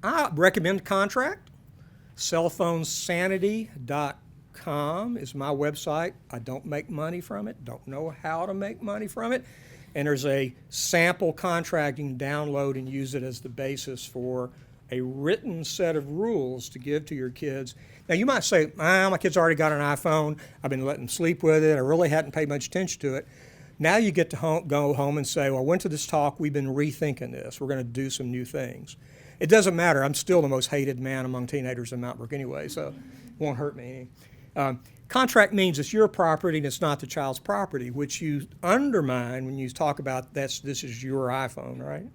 I recommend contract. Cellphonesanity.com is my website. I don't make money from it, don't know how to make money from it. And there's a sample contract you can download and use it as the basis for a written set of rules to give to your kids. Now, you might say, my kid's already got an iPhone. I've been letting them sleep with it. I really hadn't paid much attention to it. Now you get to go home and say, well, I went to this talk. We've been rethinking this. We're going to do some new things. It doesn't matter. I'm still the most hated man among teenagers in Mount Brook anyway, so it won't hurt me any. Contract means it's your property and it's not the child's property, which you undermine when you talk about this is your iPhone, right?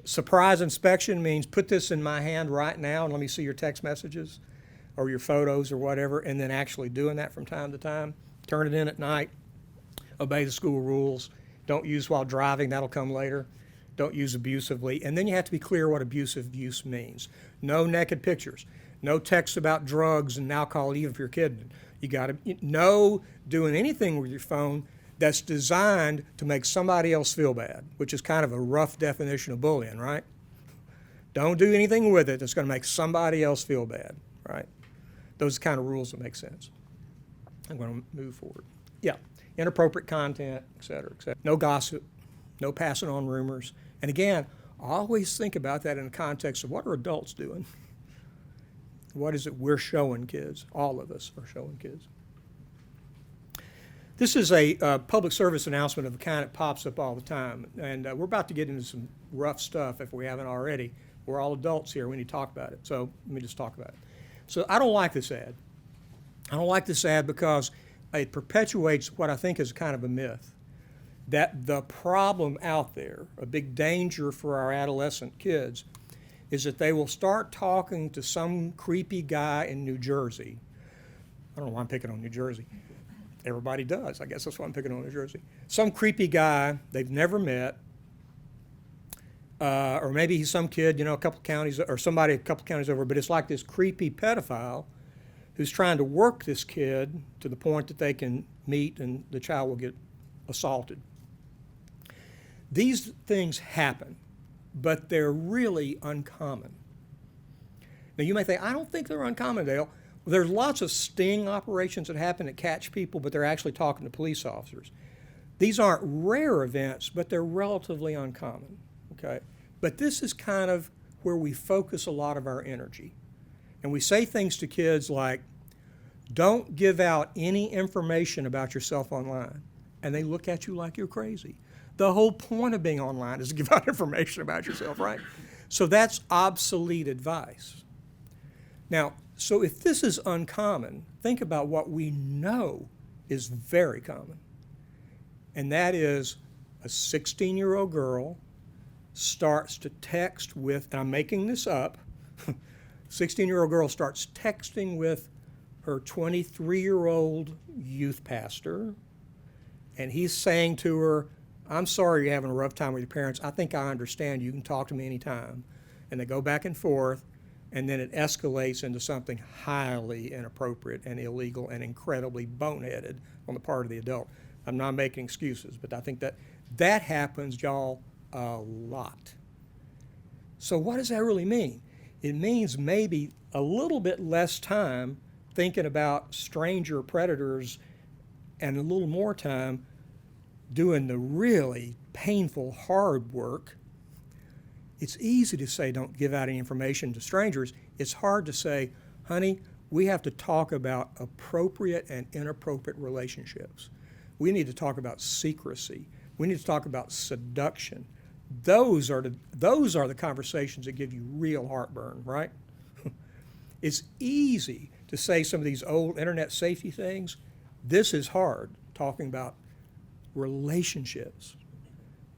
Surprise inspection means put this in my hand right now and let me see your text messages or your photos or whatever, and then actually doing that from time to time. Turn it in at night. Obey the school rules. Don't use while driving. That'll come later. Don't use abusively. And then you have to be clear what abusive use means. No naked pictures. No texts about drugs and alcohol, even if you're kidding. You got to no doing anything with your phone that's designed to make somebody else feel bad, which is kind of a rough definition of bullying, right? Don't do anything with it that's going to make somebody else feel bad, right? Those are the kind of rules that make sense. I'm going to move forward. Yeah, inappropriate content, et cetera, et cetera. No gossip, no passing on rumors. And again, always think about that in the context of what are adults doing? What is it we're showing kids? All of us are showing kids. This is a public service announcement of the kind that pops up all the time. And we're about to get into some rough stuff if we haven't already. We're all adults here. We need to talk about it. So let me just talk about it. So I don't like this ad. I don't like this ad because it perpetuates what I think is kind of a myth. That the problem out there, a big danger for our adolescent kids, is that they will start talking to some creepy guy in New Jersey. I don't know why I'm picking on New Jersey. Everybody does. I guess that's why I'm picking on New Jersey. Some creepy guy they've never met, or maybe he's some kid, a couple counties, or somebody a couple counties over, but it's like this creepy pedophile who's trying to work this kid to the point that they can meet and the child will get assaulted. These things happen, but they're really uncommon. Now, you may think, I don't think they're uncommon, Dale. There's lots of sting operations that happen that catch people, but they're actually talking to police officers. These aren't rare events, but they're relatively uncommon, okay? But this is kind of where we focus a lot of our energy. And we say things to kids like, don't give out any information about yourself online. And they look at you like you're crazy. The whole point of being online is to give out information about yourself, right? So that's obsolete advice. Now, so if this is uncommon, think about what we know is very common. And that is a 16-year-old girl starts to text with, and I'm making this up, 16-year-old girl starts texting with her 23-year-old youth pastor, and he's saying to her, I'm sorry you're having a rough time with your parents. I think I understand. You can talk to me anytime. And they go back and forth, and then it escalates into something highly inappropriate and illegal and incredibly boneheaded on the part of the adult. I'm not making excuses, but I think that happens, y'all, a lot. So what does that really mean? It means maybe a little bit less time thinking about stranger predators and a little more time doing the really painful, hard work. It's easy to say don't give out any information to strangers. It's hard to say, honey, we have to talk about appropriate and inappropriate relationships. We need to talk about secrecy. We need to talk about seduction. Those are the conversations that give you real heartburn, right? It's easy to say some of these old internet safety things. This is hard, talking about relationships,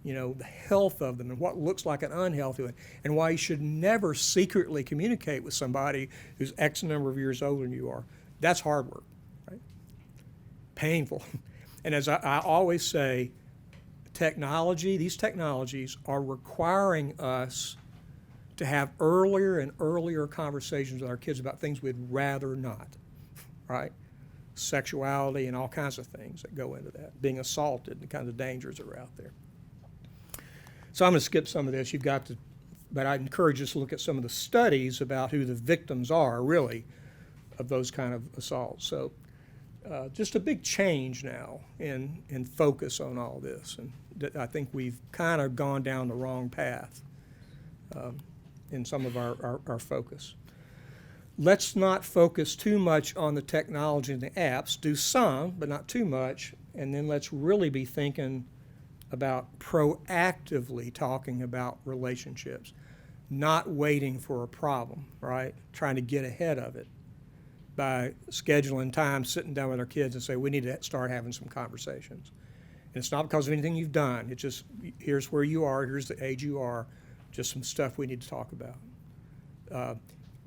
the health of them and what looks like an unhealthy one, and why you should never secretly communicate with somebody who's X number of years older than you are. That's hard work, right? Painful. And as I always say, these technologies are requiring us to have earlier and earlier conversations with our kids about things we'd rather not, right? Sexuality and all kinds of things that go into that, being assaulted, the kinds of dangers that are out there. So I'm going to skip some of this. You've got the but I'd encourage us to look at some of the studies about who the victims are, really, of those kind of assaults. So just a big change now in focus on all this. And I think we've kind of gone down the wrong path in some of our focus. Let's not focus too much on the technology and the apps. Do some, but not too much. And then let's really be thinking about proactively talking about relationships, not waiting for a problem, right? Trying to get ahead of it by scheduling time, sitting down with our kids and say, we need to start having some conversations. And it's not because of anything you've done. It's just, here's where you are, here's the age you are, just some stuff we need to talk about.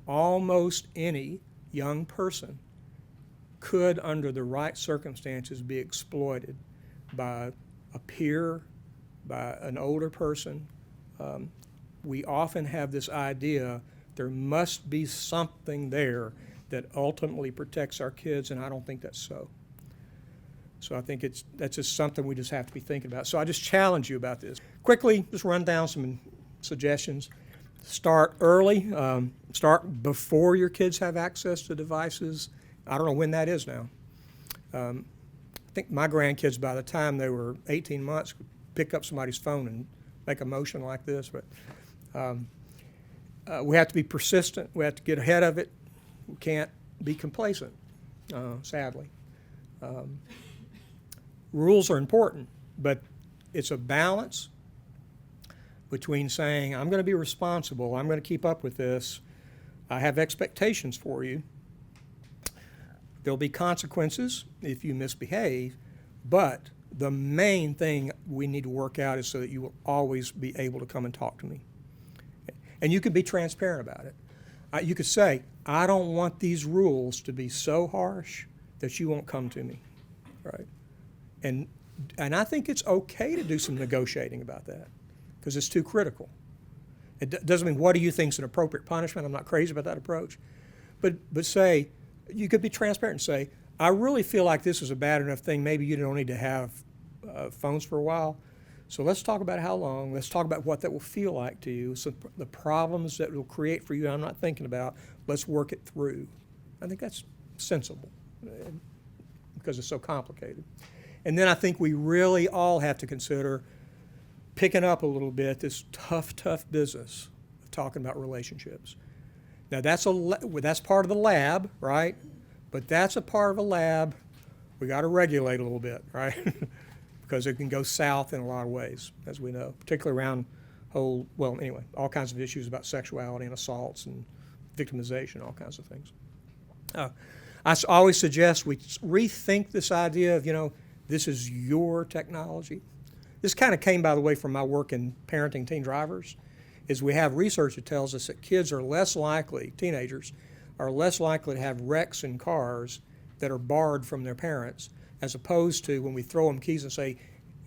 Almost any young person could, under the right circumstances, be exploited by a peer, by an older person. We often have this idea there must be something there that ultimately protects our kids, and I don't think that's so. So I think that's just something we just have to be thinking about. So I just challenge you about this. Quickly, just run down some suggestions. Start early. Start before your kids have access to devices. I don't know when that is now. I think my grandkids, by the time they were 18 months, could pick up somebody's phone and make a motion like this. But we have to be persistent. We have to get ahead of it. We can't be complacent, sadly. Rules are important, but it's a balance between saying, I'm going to be responsible, I'm going to keep up with this, I have expectations for you. There'll be consequences if you misbehave, but the main thing we need to work out is so that you will always be able to come and talk to me. And you can be transparent about it. You could say, I don't want these rules to be so harsh that you won't come to me, right? And I think it's okay to do some negotiating about that because it's too critical. It doesn't mean what do you think is an appropriate punishment. I'm not crazy about that approach. But say, you could be transparent and say, I really feel like this is a bad enough thing. Maybe you don't need to have phones for a while. So let's talk about how long. Let's talk about what that will feel like to you. So the problems that it will create for you I'm not thinking about, let's work it through. I think that's sensible because it's so complicated. And then I think we really all have to consider picking up a little bit this tough business of talking about relationships. Now that's part of the lab, right? But that's a part of a lab we got to regulate a little bit, right? Because it can go south in a lot of ways, as we know, particularly around all kinds of issues about sexuality and assaults and victimization, all kinds of things. I always suggest we rethink this idea of, this is your technology. This kind of came, by the way, from my work in parenting teen drivers, is we have research that tells us that kids are less likely, teenagers, are less likely to have wrecks in cars that are borrowed from their parents, as opposed to when we throw them keys and say,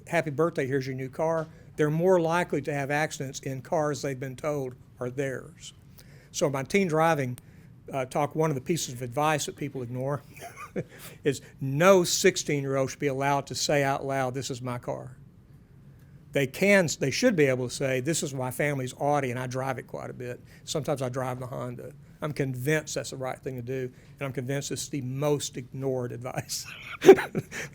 happy birthday, here's your new car, they're more likely to have accidents in cars they've been told are theirs. So my teen driving talk, one of the pieces of advice that people ignore is no 16-year-old should be allowed to say out loud, this is my car. They should be able to say, this is my family's Audi and I drive it quite a bit. Sometimes I drive the Honda. I'm convinced that's the right thing to do, and I'm convinced it's the most ignored advice.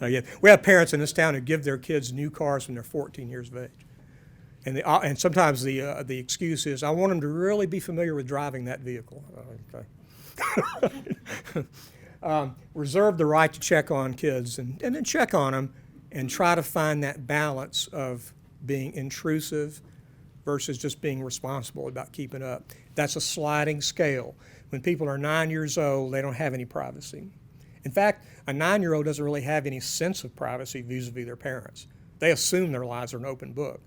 We have parents in this town who give their kids new cars when they're 14 years of age. And sometimes the excuse is, I want them to really be familiar with driving that vehicle. Okay. Reserve the right to check on kids and then check on them and try to find that balance of being intrusive versus just being responsible about keeping up. That's a sliding scale. When people are 9 years old, they don't have any privacy. In fact, a 9-year-old doesn't really have any sense of privacy vis-a-vis their parents. They assume their lives are an open book.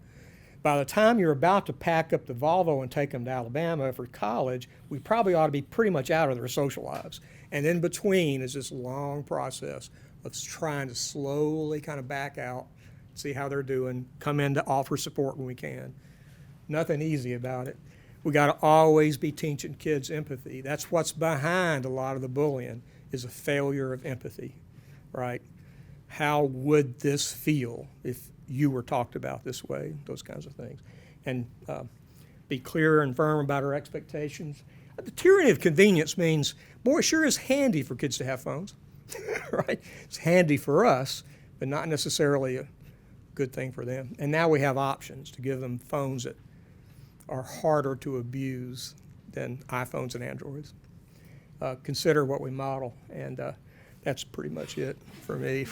By the time you're about to pack up the Volvo and take them to Alabama for college, we probably ought to be pretty much out of their social lives. And in between is this long process of trying to slowly kind of back out, see how they're doing, come in to offer support when we can. Nothing easy about it. We got to always be teaching kids empathy. That's what's behind a lot of the bullying, is a failure of empathy, right? How would this feel if you were talked about this way? Those kinds of things. And be clear and firm about our expectations. The tyranny of convenience means, boy, it sure is handy for kids to have phones, right? It's handy for us, but not necessarily a good thing for them. And now we have options to give them phones that are harder to abuse than iPhones and Androids. Consider what we model, and that's pretty much it for me.